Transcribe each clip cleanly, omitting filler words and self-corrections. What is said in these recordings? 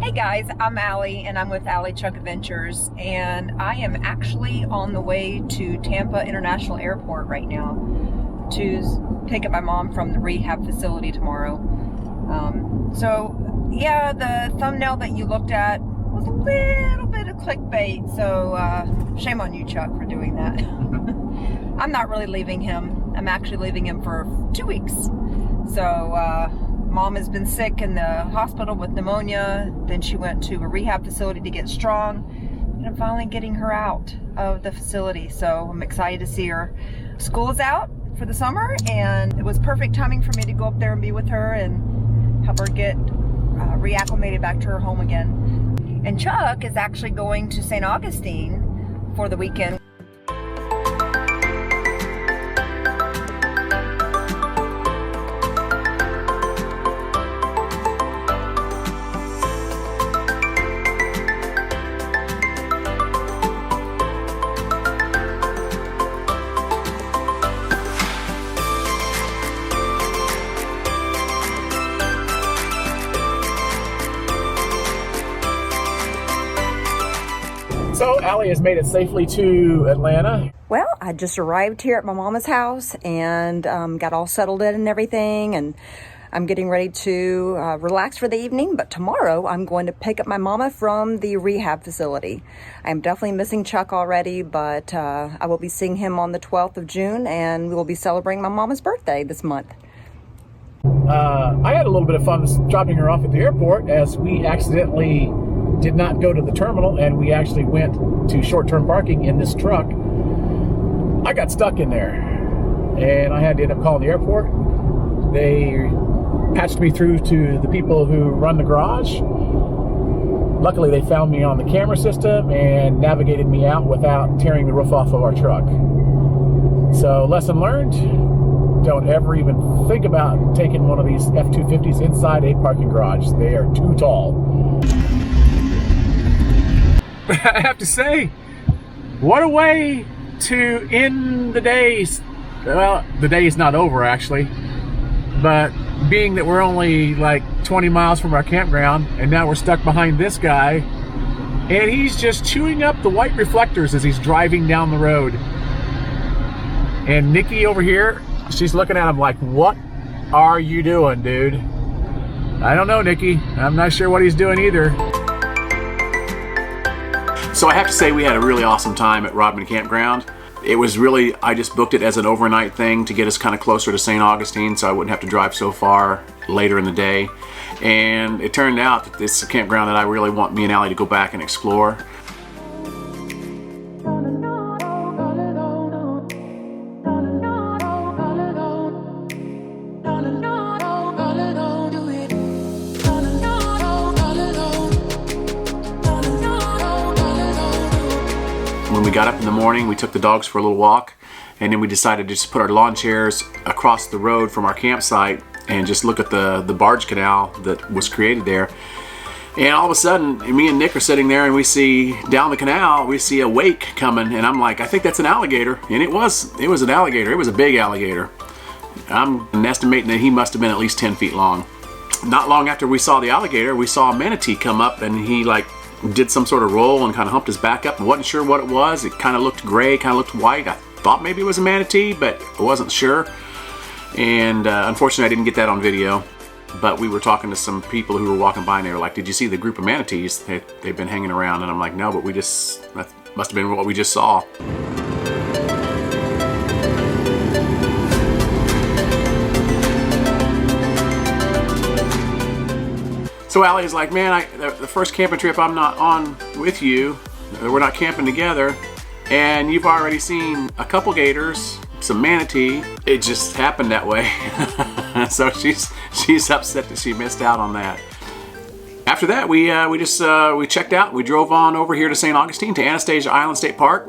Hey guys, I'm Alli and I'm with Alli Chuck Adventures, and I am actually on the way to Tampa International Airport right now to pick up my mom from the rehab facility tomorrow. So yeah, the thumbnail that you looked at was a little bit of clickbait, so shame on you, Chuck, for doing that. I'm not really leaving him. I'm actually leaving him for 2 weeks. So Mom has been sick in the hospital with pneumonia. Then she went to a rehab facility to get strong. And I'm finally getting her out of the facility. So I'm excited to see her. School is out for the summer, and it was perfect timing for me to go up there and be with her and help her get reacclimated back to her home again. And Chuck is actually going to Saint Augustine for the weekend. So Alli has made it safely to Atlanta. Well, I just arrived here at my mama's house and got all settled in and everything, and I'm getting ready to relax for the evening. But tomorrow I'm going to pick up my mama from the rehab facility. I'm definitely missing Chuck already, but I will be seeing him on the 12th of June, and we will be celebrating my mama's birthday this month. I had a little bit of fun dropping her off at the airport, as we accidentally did not go to the terminal, and we actually went to short-term parking in this truck. I got stuck in there, and I had to end up calling the airport. They patched me through to the people who run the garage. Luckily, they found me on the camera system and navigated me out without tearing the roof off of our truck. So, lesson learned, don't ever even think about taking one of these F-250s inside a parking garage. They are too tall. I have to say, what a way to end the day. Well, the day is not over actually, but being that we're only like 20 miles from our campground, and now we're stuck behind this guy, and he's just chewing up the white reflectors as he's driving down the road. And Nikki over here, she's looking at him like, what are you doing, dude? I don't know, Nikki. I'm not sure what he's doing either. So I have to say, we had a really awesome time at RODMAN Campground. It was really, I just booked it as an overnight thing to get us kind of closer to Saint Augustine so I wouldn't have to drive so far later in the day. And it turned out that this is a campground that I really want me and Alli to go back and explore. When we got up in the morning, we took the dogs for a little walk, and then we decided to just put our lawn chairs across the road from our campsite and just look at the barge canal that was created there. And all of a sudden, me and Nick are sitting there, and we see down the canal, we see a wake coming, and I'm like, I think that's an alligator. And it was an alligator. It was a big alligator. I'm estimating that he must have been at least 10 feet long. Not long after we saw the alligator, we saw a manatee come up, and he did some sort of roll and kind of humped his back up. I wasn't sure what it was. It kind of looked gray, kind of looked white. I thought maybe it was a manatee, but I wasn't sure. And unfortunately, I didn't get that on video. But we were talking to some people who were walking by, and they were like, did you see the group of manatees? They've been hanging around. And I'm like, no, but that must have been what we just saw. So Alli's like, man, the first camping trip I'm not on with you, we're not camping together, and you've already seen a couple gators, some manatee. It just happened that way. So she's upset that she missed out on that. After that, we checked out. We drove on over here to Saint Augustine, to Anastasia Island State Park.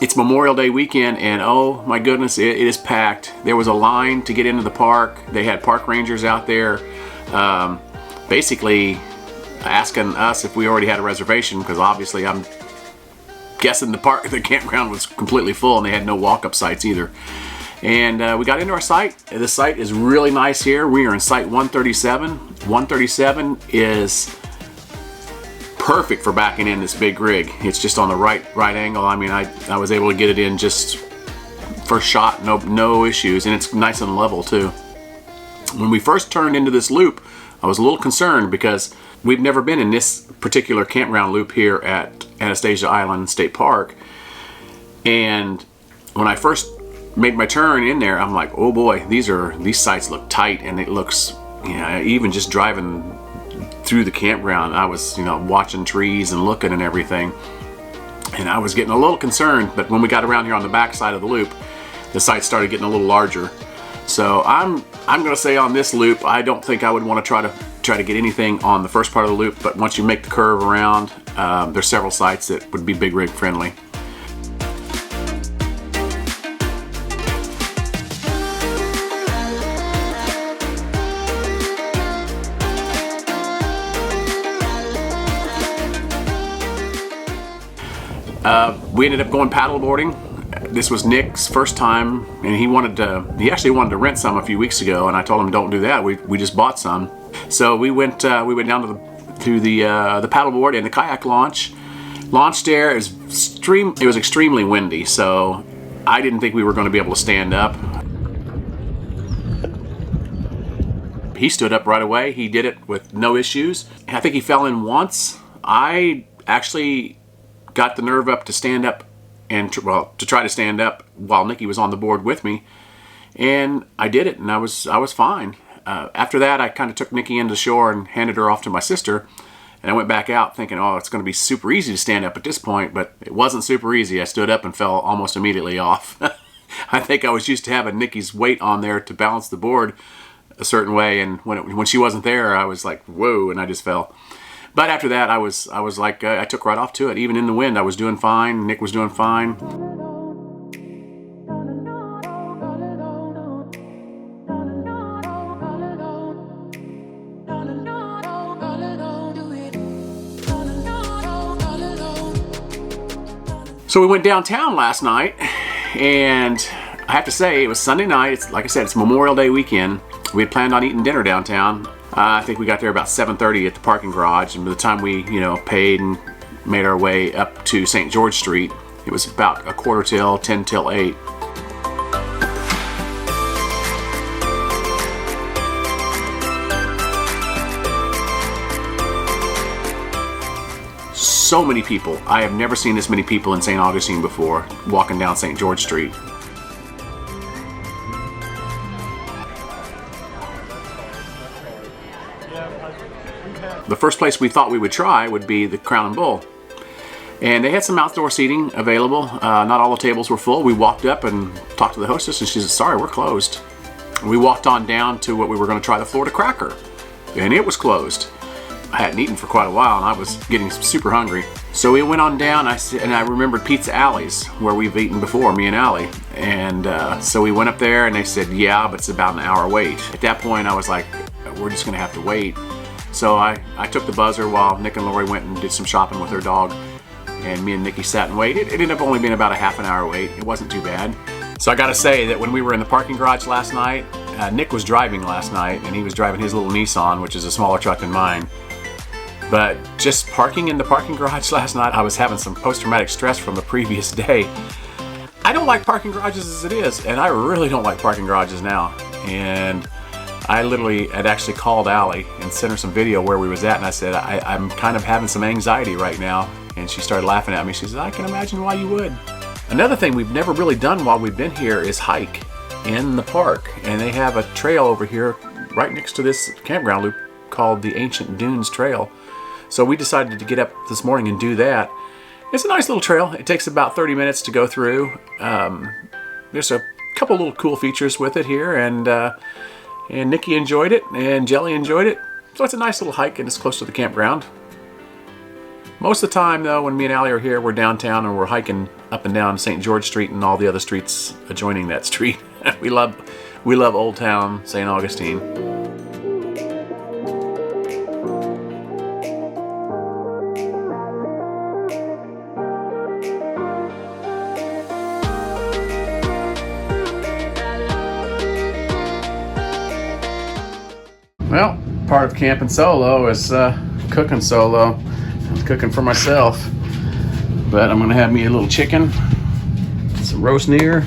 It's Memorial Day weekend, and oh my goodness, it is packed. There was a line to get into the park. They had park rangers out there. Basically asking us if we already had a reservation, because obviously I'm guessing the campground was completely full, and they had no walk-up sites either. And we got into our site. The site is really nice here. We are in site 137. 137 is perfect for backing in this big rig. It's just on the right angle. I mean, I was able to get it in just first shot, no issues, and it's nice and level too. When we first turned into this loop, I was a little concerned because we've never been in this particular campground loop here at Anastasia Island State Park. And when I first made my turn in there, I'm like, oh boy, these sites look tight, and it looks, you know, even just driving through the campground, I was, you know, watching trees and looking and everything, and I was getting a little concerned. But when we got around here on the back side of the loop, the sites started getting a little larger. So I'm gonna say on this loop, I don't think I would want to try to get anything on the first part of the loop, but once you make the curve around, there's several sites that would be big rig friendly. We ended up going paddleboarding. This was Nick's first time, and he actually wanted to rent some a few weeks ago, and I told him don't do that. We just bought some. So we went down to the paddleboard and the kayak launch. Launched there. It was extremely windy, so I didn't think we were going to be able to stand up. He stood up right away. He did it with no issues. I think he fell in once. I actually got the nerve up to stand up and to try to stand up while Nikki was on the board with me, and I did it, and I was fine. After that, I kind of took Nikki into shore and handed her off to my sister, and I went back out thinking, oh, it's going to be super easy to stand up at this point, but it wasn't super easy. I stood up and fell almost immediately off. I think I was used to having Nikki's weight on there to balance the board a certain way, and when she wasn't there, I was like, whoa, and I just fell. But after that, I was like, I took right off to it. Even in the wind, I was doing fine. Nick was doing fine. So we went downtown last night, and I have to say, it was Sunday night. It's, like I said, it's Memorial Day weekend. We had planned on eating dinner downtown. I think we got there about 7:30 at the parking garage, and by the time we, paid and made our way up to St. George Street, it was about 10 till 8. So many people. I have never seen this many people in St. Augustine before, walking down St. George Street. The first place we thought we would try would be the Crown and Bull. And they had some outdoor seating available. Not all the tables were full. We walked up and talked to the hostess, and she said, sorry, we're closed. We walked on down to what we were going to try, the Florida Cracker, and it was closed. I hadn't eaten for quite a while, and I was getting super hungry. So we went on down, and I remembered Pizza Alli's, where we've eaten before, me and Alli. And so we went up there, and they said, yeah, but it's about an hour wait. At that point, I was like, we're just going to have to wait. So I took the buzzer while Nick and Lori went and did some shopping with their dog, and me and Nikki sat and waited. It ended up only being about a half an hour wait. It wasn't too bad. So I gotta say that when we were in the parking garage last night, Nick was driving last night, and he was driving his little Nissan, which is a smaller truck than mine. But just parking in the parking garage last night, I was having some post-traumatic stress from the previous day. I don't like parking garages as it is, and I really don't like parking garages now. And I literally had actually called Alli and sent her some video where we was at, and I said, I'm kind of having some anxiety right now. And she started laughing at me. She said, I can imagine why you would. Another thing we've never really done while we've been here is hike in the park. And they have a trail over here right next to this campground loop called the Ancient Dunes Trail. So we decided to get up this morning and do that. It's a nice little trail. It takes about 30 minutes to go through. There's a couple little cool features with it here, and Nikki enjoyed it, and Jelly enjoyed it. So it's a nice little hike, and it's close to the campground. Most of the time, though, when me and Alli are here, we're downtown and we're hiking up and down St. George Street and all the other streets adjoining that street. we love Old Town Saint Augustine. Well, part of camping solo is cooking solo. cooking for myself. But I'm gonna have me a little chicken, some roast near.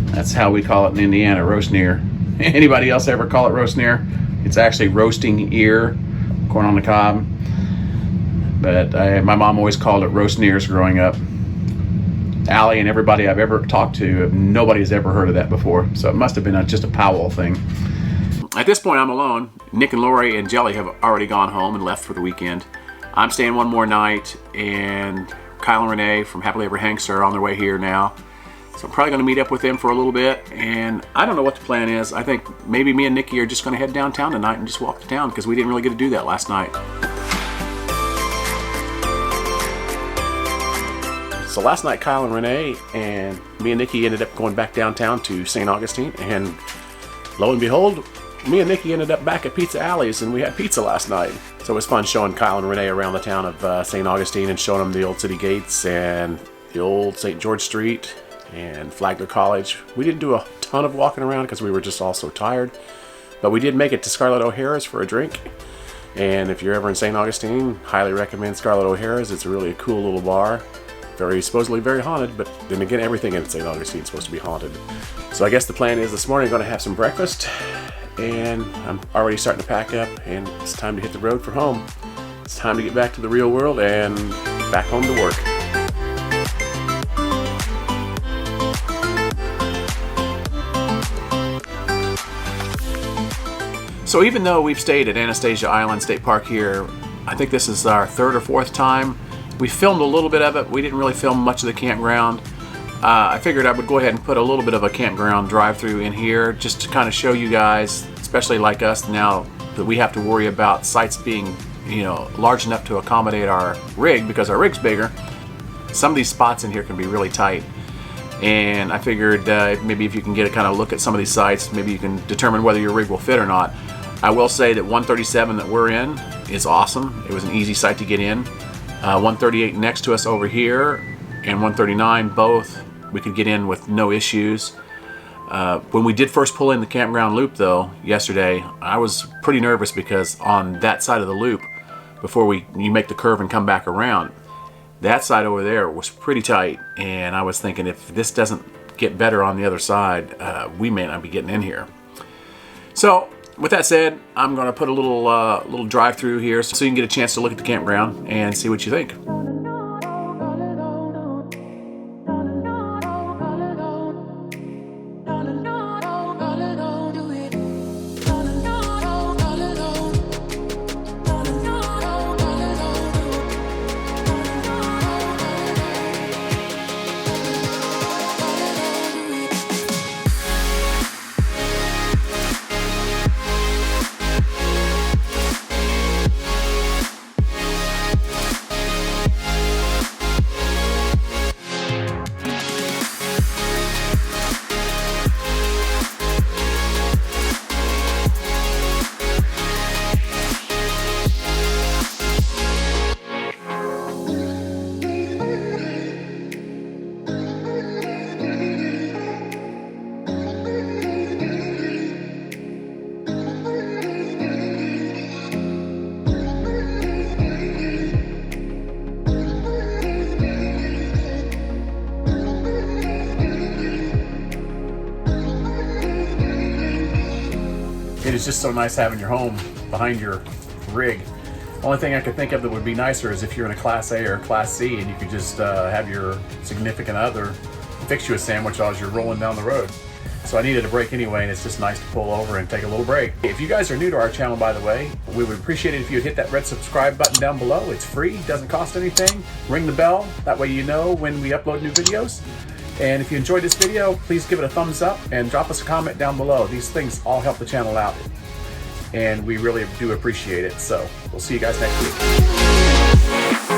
That's how we call it in Indiana, roast near. Anybody else ever call it roast near? It's actually roasting ear, corn on the cob. But my mom always called it roast nears growing up. Alli and everybody I've ever talked to, nobody's ever heard of that before. So it must have been just a Powell thing. At this point, I'm alone. Nick and Lori and Jelly have already gone home and left for the weekend. I'm staying one more night, and Kyle and Renee from Happily Ever Hanks are on their way here now. So I'm probably going to meet up with them for a little bit, and I don't know what the plan is. I think maybe me and Nikki are just going to head downtown tonight and just walk to town, because we didn't really get to do that last night. So last night, Kyle and Renee and me and Nikki ended up going back downtown to Saint Augustine, and lo and behold, me and Nikki ended up back at Pizza Alli's, and we had pizza last night. So it was fun showing Kyle and Renee around the town of Saint Augustine and showing them the old city gates and the old St. George Street and Flagler College. We didn't do a ton of walking around because we were just all so tired, but we did make it to Scarlett O'Hara's for a drink. And if you're ever in St. Augustine, highly recommend Scarlett O'Hara's. It's really a cool little bar. Supposedly very haunted, but then again, everything in St. Augustine is supposed to be haunted. So I guess the plan is this morning I'm going to have some breakfast, and I'm already starting to pack up, and it's time to hit the road for home. It's time to get back to the real world and back home to work. So even though we've stayed at Anastasia Island State Park here, I think this is our third or fourth time. We filmed a little bit of it. We didn't really film much of the campground. I figured I would go ahead and put a little bit of a campground drive-through in here just to kind of show you guys, especially like us now that we have to worry about sites being, large enough to accommodate our rig because our rig's bigger. Some of these spots in here can be really tight. And I figured maybe if you can get a kind of look at some of these sites, maybe you can determine whether your rig will fit or not. I will say that 137 that we're in is awesome. It was an easy site to get in. 138 next to us over here and 139 both we could get in with no issues. When we did first pull in the campground loop though yesterday, I was pretty nervous because on that side of the loop, before you make the curve and come back around, that side over there was pretty tight, and I was thinking if this doesn't get better on the other side, we may not be getting in here. So with that said, I'm going to put a little drive-through here so you can get a chance to look at the campground and see what you think. It is just so nice having your home behind your rig. Only thing I could think of that would be nicer is if you're in a Class A or Class C and you could just have your significant other fix you a sandwich as you're rolling down the road. So I needed a break anyway, and it's just nice to pull over and take a little break. If you guys are new to our channel, by the way, we would appreciate it if you would hit that red subscribe button down below. It's free, doesn't cost anything. Ring the bell, that way you know when we upload new videos. And if you enjoyed this video, please give it a thumbs up and drop us a comment down below. These things all help the channel out, and we really do appreciate it. So we'll see you guys next week.